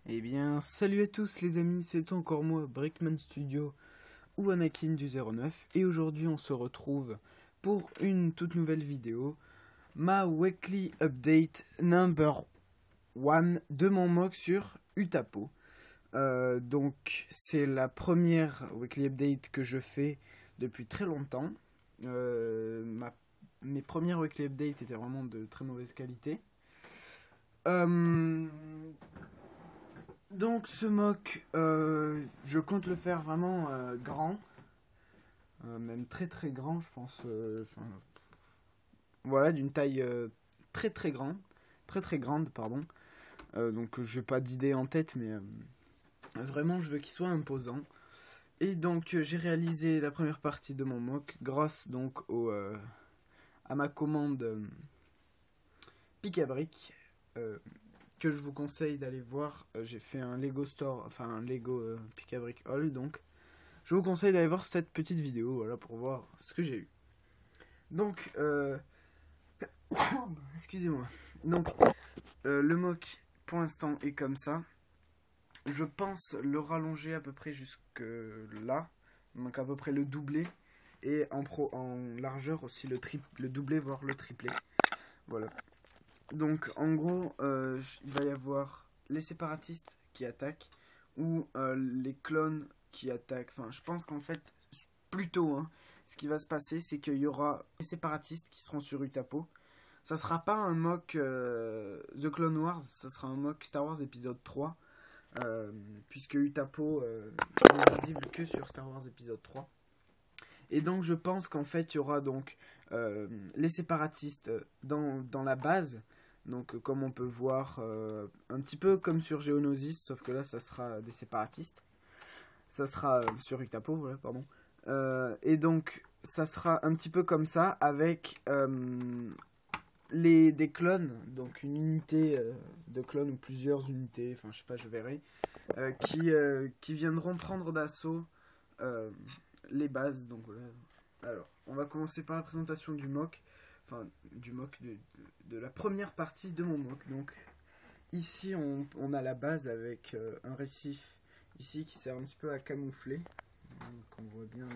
Eh bien, salut à tous les amis, c'est encore moi, Brickman Studio ou Anakin du 09, et aujourd'hui on se retrouve pour une toute nouvelle vidéo, ma weekly update number 1 de mon mock sur Utapo. Donc c'est la première weekly update que je fais depuis très longtemps. Mes premières weekly updates étaient vraiment de très mauvaise qualité. Donc ce mock, je compte le faire vraiment grand, même très très grand, je pense. Voilà, d'une taille très très grande, très grande, pardon. Donc je n'ai pas d'idée en tête, mais vraiment je veux qu'il soit imposant. Et donc j'ai réalisé la première partie de mon mock grâce donc à ma commande Pic à Brick. Que je vous conseille d'aller voir. J'ai fait un Lego Store, enfin un Lego Pick a Brick Haul, donc je vous conseille d'aller voir cette petite vidéo, voilà, pour voir ce que j'ai eu. Donc, excusez-moi. Donc, le mock pour l'instant est comme ça. Je pense le rallonger à peu près jusque là, donc à peu près le doubler, et en largeur aussi le doubler, voire le tripler. Voilà. Donc en gros, il va y avoir les séparatistes qui attaquent ou les clones qui attaquent. Enfin, je pense qu'en fait, plutôt, hein, ce qui va se passer, c'est qu'il y aura les séparatistes qui seront sur Utapo. Ça sera pas un mock The Clone Wars, ça sera un mock Star Wars épisode 3, puisque Utapo n'est visible que sur Star Wars épisode 3. Et donc je pense qu'en fait il y aura donc les séparatistes dans la base. Donc comme on peut voir, un petit peu comme sur Geonosis, sauf que là ça sera des séparatistes. Ça sera sur Utapo, voilà, pardon. Et donc ça sera un petit peu comme ça avec des clones, donc une unité de clones ou plusieurs unités, enfin je sais pas, je verrai, qui viendront prendre d'assaut les bases. Donc voilà. Alors, on va commencer par la présentation du mock, enfin du mock de la première partie de mon mock. Donc ici on a la base avec un récif ici qui sert un petit peu à camoufler. Donc on voit bien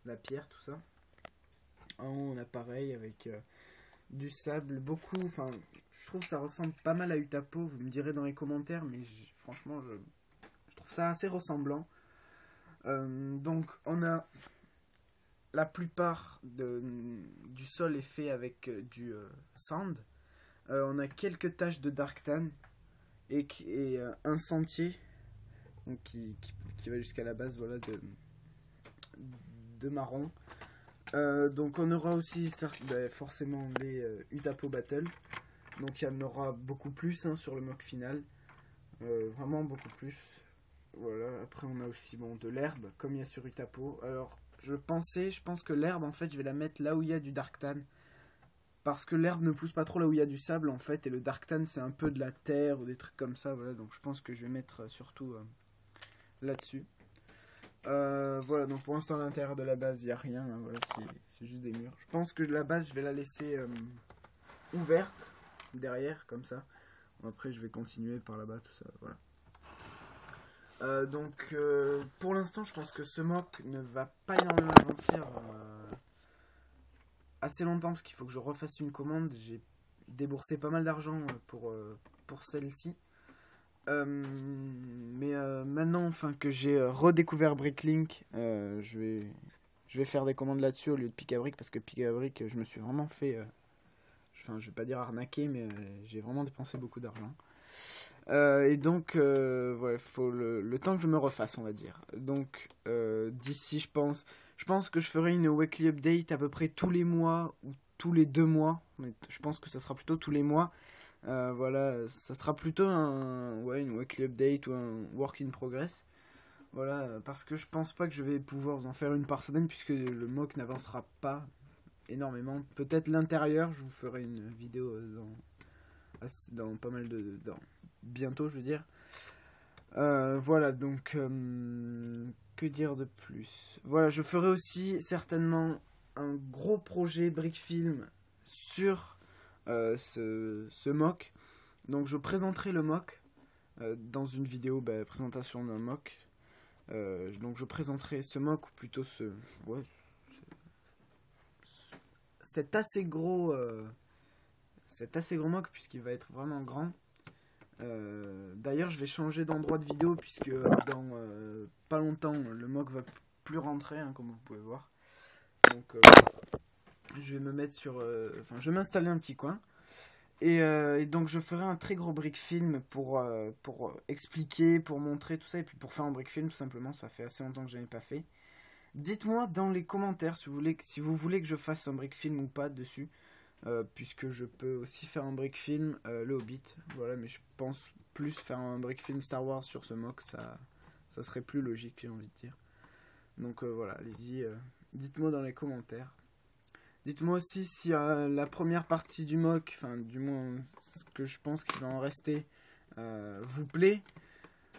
la pierre, tout ça. En haut on a pareil avec du sable, beaucoup, enfin je trouve que ça ressemble pas mal à Utapo, vous me direz dans les commentaires, mais franchement je trouve ça assez ressemblant. Donc on a la plupart du sol est fait avec du sand. On a quelques taches de dark tan et un sentier donc, qui va jusqu'à la base, voilà, de marron. Donc on aura aussi forcément les Utapo Battle. Donc il y en aura beaucoup plus, hein, sur le mock final. Vraiment beaucoup plus. Voilà, après on a aussi de l'herbe, comme il y a sur Utapo. Alors je pense que l'herbe, en fait, je vais la mettre là où il y a du dark tan. Parce que l'herbe ne pousse pas trop là où il y a du sable, en fait. Et le dark tan, c'est un peu de la terre ou des trucs comme ça. Voilà, donc je pense que je vais mettre surtout là-dessus. Voilà, donc pour l'instant, à l'intérieur de la base, il n'y a rien. Hein, voilà, c'est juste des murs. Je pense que la base, je vais la laisser ouverte derrière, comme ça. Après, je vais continuer par là-bas, tout ça. Voilà. Donc pour l'instant je pense que ce mock ne va pas énormément avancer assez longtemps parce qu'il faut que je refasse une commande. J'ai déboursé pas mal d'argent pour celle-ci. Mais maintenant, enfin, que j'ai redécouvert Bricklink, je vais faire des commandes là-dessus au lieu de Pic à Brick, parce que Pic à Brick, je me suis vraiment fait, enfin, je vais pas dire arnaquer, mais j'ai vraiment dépensé beaucoup d'argent. Et donc, voilà, faut le temps que je me refasse, on va dire. Donc, d'ici, je pense que je ferai une weekly update à peu près tous les mois ou tous les 2 mois. Mais je pense que ça sera plutôt tous les mois. Voilà, ça sera plutôt une weekly update ou un work in progress. Voilà, parce que je pense pas que je vais pouvoir vous en faire une par semaine puisque le mock n'avancera pas énormément. Peut-être l'intérieur, je vous ferai une vidéo dans pas mal bientôt, je veux dire. Voilà, donc que dire de plus? Voilà, je ferai aussi certainement un gros projet Brickfilm sur ce mock. Donc je présenterai le mock dans une vidéo présentation d'un mock. Donc je présenterai ce mock, ou plutôt ouais, cet assez gros mock, puisqu'il va être vraiment grand. D'ailleurs je vais changer d'endroit de vidéo, puisque dans pas longtemps le mock va plus rentrer, hein, comme vous pouvez voir. Donc je vais me mettre sur... je vais m'installer un petit coin. Et donc je ferai un très gros brick film pour expliquer, pour montrer tout ça, et puis pour faire un brick film tout simplement. Ça fait assez longtemps que je n'ai pas fait. Dites-moi dans les commentaires si vous voulez que je fasse un brick film ou pas dessus. Puisque je peux aussi faire un brick film le Hobbit. Voilà, mais je pense plus faire un brick film Star Wars sur ce mock, ça serait plus logique, j'ai envie de dire. Donc voilà, allez-y, dites-moi dans les commentaires. Dites-moi aussi si la première partie du mock, enfin du moins ce que je pense qu'il va en rester, vous plaît.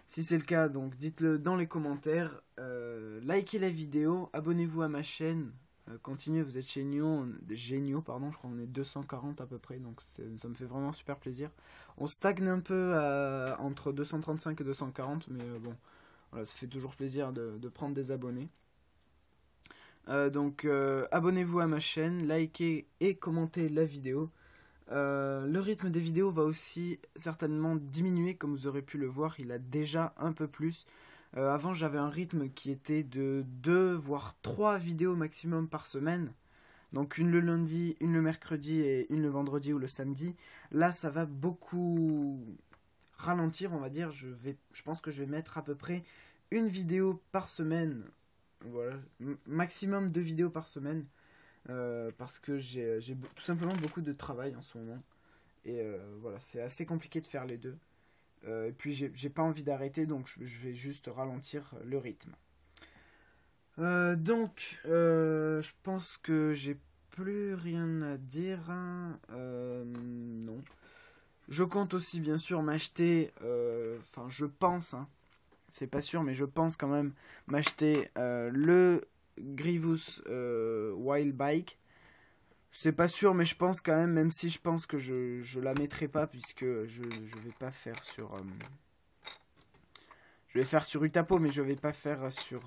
Si c'est le cas, donc dites-le dans les commentaires. Likez la vidéo, abonnez-vous à ma chaîne. Continuez, vous êtes géniaux, pardon, je crois qu'on est 240 à peu près, donc ça me fait vraiment super plaisir. On stagne un peu entre 235 et 240, mais bon, voilà, ça fait toujours plaisir de prendre des abonnés. Donc abonnez-vous à ma chaîne, likez et commentez la vidéo. Le rythme des vidéos va aussi certainement diminuer, comme vous aurez pu le voir, il a déjà un peu plus. Avant j'avais un rythme qui était de 2 voire 3 vidéos maximum par semaine. Donc une le lundi, une le mercredi et une le vendredi ou le samedi. Là ça va beaucoup ralentir, on va dire. Je pense que je vais mettre à peu près une vidéo par semaine. Voilà, maximum 2 vidéos par semaine. Parce que j'ai tout simplement beaucoup de travail en ce moment. Et voilà, c'est assez compliqué de faire les deux. Et puis j'ai pas envie d'arrêter, donc je vais juste ralentir le rythme. Donc je pense que j'ai plus rien à dire. Non. Je compte aussi bien sûr m'acheter, enfin je pense, hein, c'est pas sûr, mais je pense quand même m'acheter le Grievous Wild Bike. C'est pas sûr, mais je pense quand même si je pense que je la mettrai pas, puisque je vais pas faire sur... je vais faire sur Utapo, mais je vais pas faire sur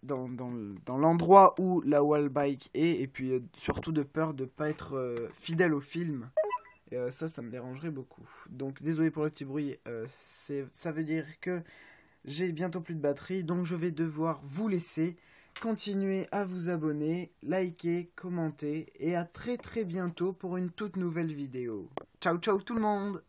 dans l'endroit où la wall bike est, et puis surtout de peur de pas être fidèle au film. Et ça me dérangerait beaucoup. Donc désolé pour le petit bruit, ça veut dire que j'ai bientôt plus de batterie, donc je vais devoir vous laisser. Continuez à vous abonner, liker, commenter, et à très très bientôt pour une toute nouvelle vidéo. Ciao ciao tout le monde!